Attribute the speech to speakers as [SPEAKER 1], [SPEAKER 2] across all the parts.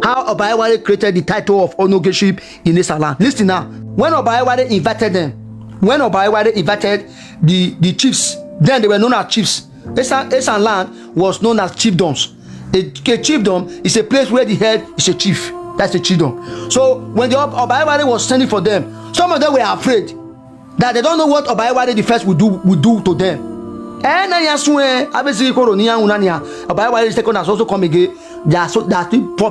[SPEAKER 1] how Oba Ewuare created the title of Enogie in Esanland. Listen now. When Oba Ewuare invited them, when Oba Ewuare invited the chiefs, then they were known as chiefs. Esanland was known as chiefdoms. A chiefdom is a place where the head is a chief. That's a chiefdom. So when the Oba Ewuare was sending for them, some of them were afraid that they don't know what Oba Ewuare the first would do to them. And Oba Ewuare second has also come again. They are still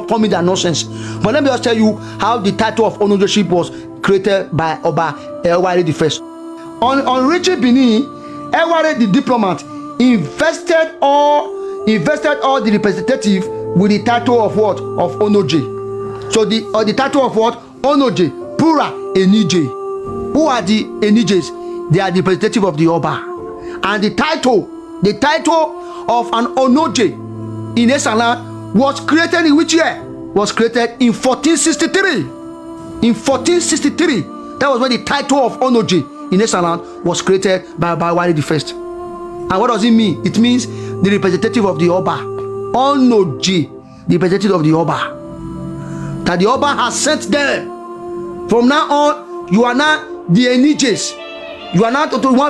[SPEAKER 1] forming their nonsense. But let me just tell you how the title of Enogie was created by Oba Ewuare the first. On reaching Benin, Ewuare the diplomat invested all the representative with the title of what? Of Enogie. So the title of what? Enogie, Pura, Enojie. Who are the Enogies? They are the representative of the Oba. And the title of an Enogie in Esanland was created in which year? Was created in 1463. In 1463, that was when the title of Enogie in Esanland was created by Ewuare the first. And what does it mean? It means the representative of the Oba. Enogie, the representative of the Oba. That the Oba has sent them. From now on, you are now the Enogies. You are now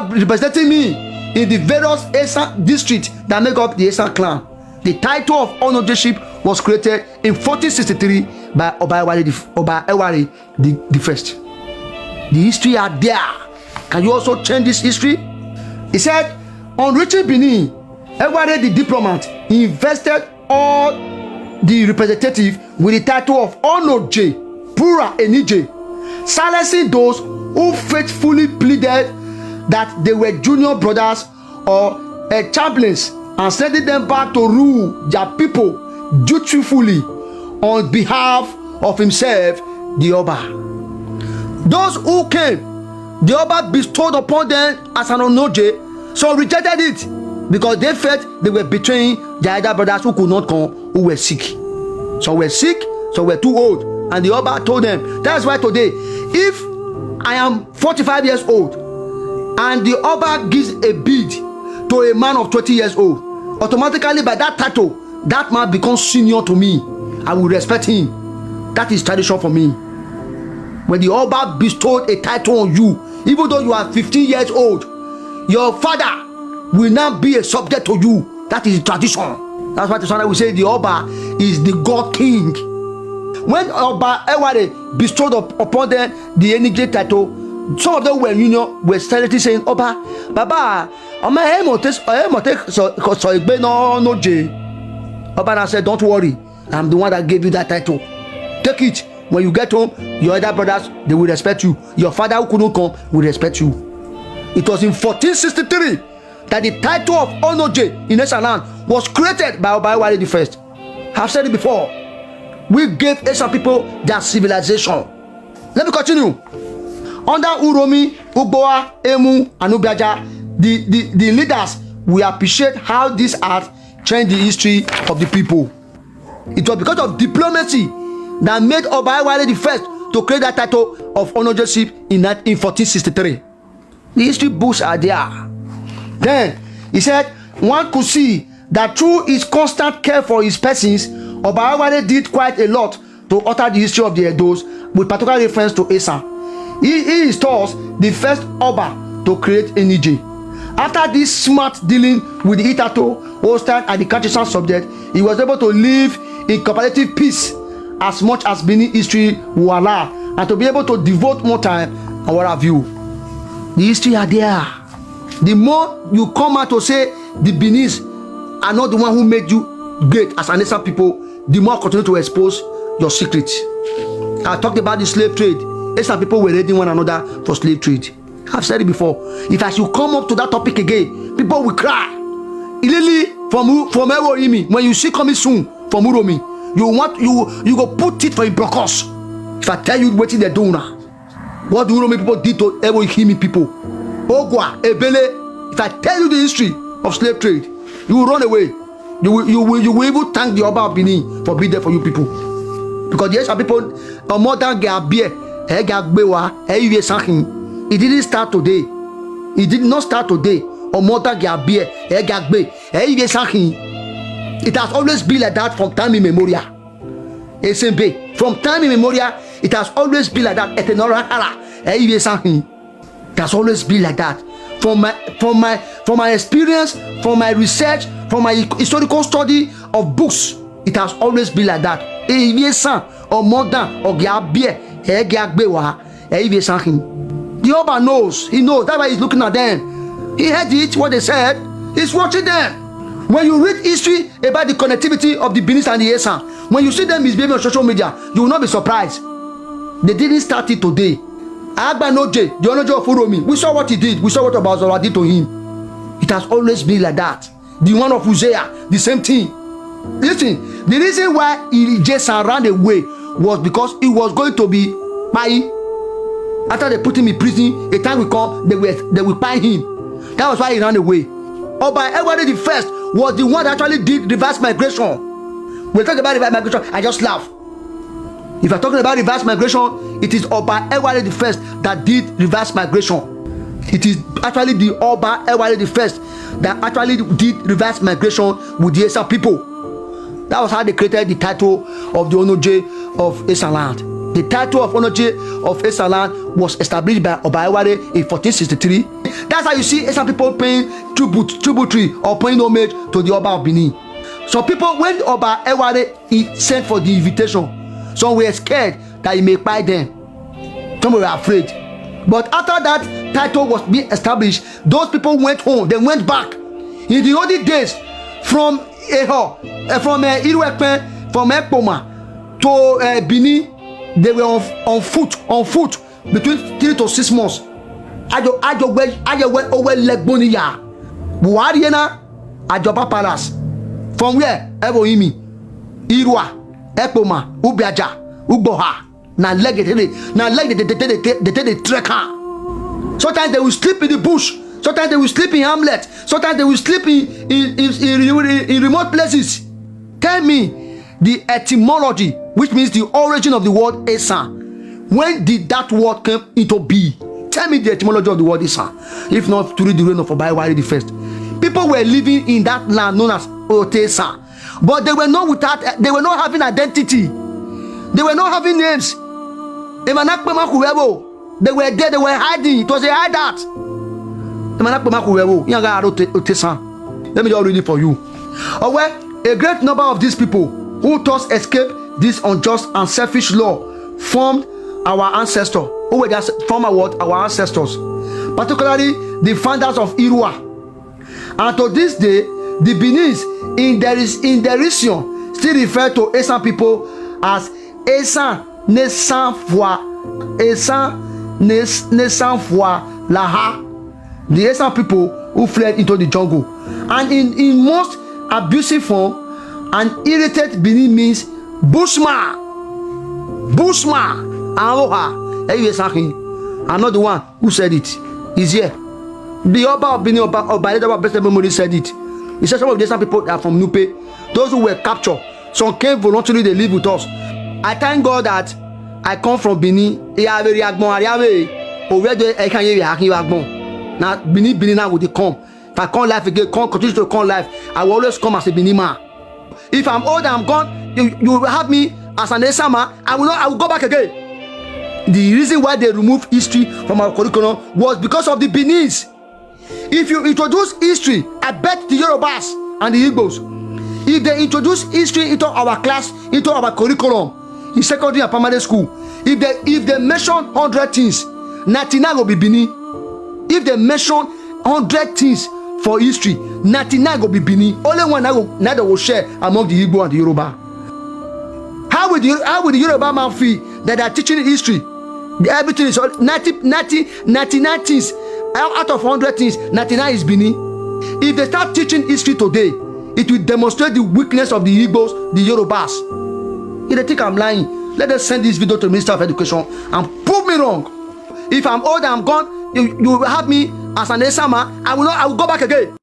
[SPEAKER 1] representing me in the various Esan districts that make up the Esan clan. The title of Enogie was created in 1463 by Oba Ewuare the first. The history are there. Can you also change this history? He said, on reaching Benin, Ewuare the diplomat invested all the representative with the title of Enogie, Pura Enojie, silencing those who faithfully pleaded that they were junior brothers or chaplains, and sending them back to rule their people dutifully on behalf of himself, the Oba. Those who came, the Oba bestowed upon them as an Enogie, so rejected it because they felt they were betraying their other brothers who could not come, who were sick. Some were sick, some were too old, and the Oba told them. That's why today, if I am 45 years old and the Oba gives a bid to a man of 20 years old, automatically by that title, that man becomes senior to me. I will respect him. That is tradition for me. When the Oba bestowed a title on you, even though you are 15 years old, your father will now be a subject to you. That is tradition. That's why the son will say the Oba is the God King. When Oba Ewuare bestowed upon them the Enogie title, some of them were silently saying, Oba, Baba, Oba now said, don't worry, I'm the one that gave you that title. Take it. When you get home, your other brothers, they will respect you. Your father who couldn't come will respect you. It was in 1463 that the title of Enogie in Esanland was created by Oba Ewuare the first. I've said it before. We gave Esan people their civilization. Let me continue. Under Uromi, Ugboa, Emu, and Ubiaja, the leaders will appreciate how this art changed the history of the people. It was because of diplomacy that made Oba Ewuare the first to create that title of Enogie in 1463. The history books are there. Then he said, one could see that through his constant care for his persons, Oba Ewuare did quite a lot to alter the history of the Edos, with particular reference to Esan. He is thus the first Oba to create Enojie. After this smart dealing with the Itato, Holstein, and the countryside subject, he was able to live in comparative peace as much as Benin history will allow, and to be able to devote more time and what have you. The history are there. The more you come out to say the Benis are not the one who made you great as an Esan people, the more continue to expose your secret. I talked about the slave trade. Esan people were raiding one another for slave trade. I've said it before. If I should come up to that topic again, people will cry. Ilili from Ewuare, when you see coming soon from Uromi, you go put it for Ibrokos. If I tell you what they do now, what the Uromi people did to Ewuare people, Ogwa, Ebele. If I tell you the history of slave trade, you will run away. You will even thank the Oba of Benin for being there for you people. Because yes, some people are more than beer. It didn't start today. It did not start today. Or more than beer. It has always been like that from time immemorial. Esembe. From time immemorial, it has always been like that. It has always been like that. From my experience, from my research, from my historical study of books, it has always been like that. Or more than or the Oba knows. He knows. That's why he's looking at them. He heard it, what they said. He's watching them. When you read history about the connectivity of the Benin and the Esan, when you see them misbehaving on social media, you will not be surprised. They didn't start it today. Enojie, the Enojie of Uromi, we saw what he did. We saw what Obazola did to him. It has always been like that. The one of Uzziah, the same thing. Listen, the reason why Jason ran away was because he was going to be buying. After they put him in prison, a time will come, they will buy him. That was why he ran away. Oba Ewuare the first was the one that actually did reverse migration. We're talking about reverse migration, I just laugh. If I'm talking about reverse migration, it is Oba Ewuare the first that did reverse migration. It is actually the Oba Ewuare the first that actually did reverse migration with the Esan people. That was how they created the title of the Enojie of Esanland. The title of Enojie of Esanland was established by Oba Ewuare in 1463. That's how you see some people paying tributary or paying homage to the Oba of Benin. Some people, when Oba Ewuare sent for the invitation, some were scared that he may buy them. Some were afraid. But after that title was being established, those people went home. They went back. In the olden days, from Ewuare, from Ekpoma to Benin, they were on foot between 3 to 6 months. Ajoba Palace. From where? Eboimi, Ewuare, Ekpoma, Ubiaja, Ugboha. Now leg the trekker. Sometimes they will sleep in the bush. Sometimes they will sleep in hamlet. Sometimes they will sleep in remote places. Tell me the etymology, which means the origin of the word Esan. When did that word come into being? Tell me the etymology of the word Esan. If not during the reign of Oba Ewuare the first. People were living in that land known as Otesa, but they were not having identity. They were not having names. They were there, they were hiding. It was a hideout. Let me just read it for you. Well, a great number of these people who thus escaped this unjust and selfish law formed our ancestors. Who were just former what? Our ancestors. Particularly the founders of Ewuare. And to this day, the Beninese in derision still refer to Esan people as Esan Nesanfwa Laha. The Esan people who fled into the jungle. And in most abusive form, an irritated Benin means Bushman. Aloha. I'm not the one who said it. He's here. The Oba of Benin, Oba Blessed Memory said it. He said some of the Esan people are from Nupe. Those who were captured, some came voluntarily, they live with us. I thank God that I come from Benin. Now Benin now will come. If I come life again, continue to come life, I will always come as a Benin man. If I'm old and I'm gone, you will have me as an Esan man. I will go back again. The reason why they removed history from our curriculum was because of the Beninese. If you introduce history, I bet the Yorubas and the Igbos, if they introduce history into our class, into our curriculum in secondary and primary school, if they mention 100 things, 99 will be Benin. If they mention 100 things for history, 99 will be Benin. Only one that will share among the Igbo and the Yoruba. How will the Yoruba man feel that they are teaching history? Everything is 99 things. Out of 100 things, 99 is Benin. If they start teaching history today, it will demonstrate the weakness of the Igbos, the Yorubas. If they think I'm lying, let us send this video to the Minister of Education and prove me wrong. If I'm old and I'm gone, you will have me as an Esan man. I will go back again.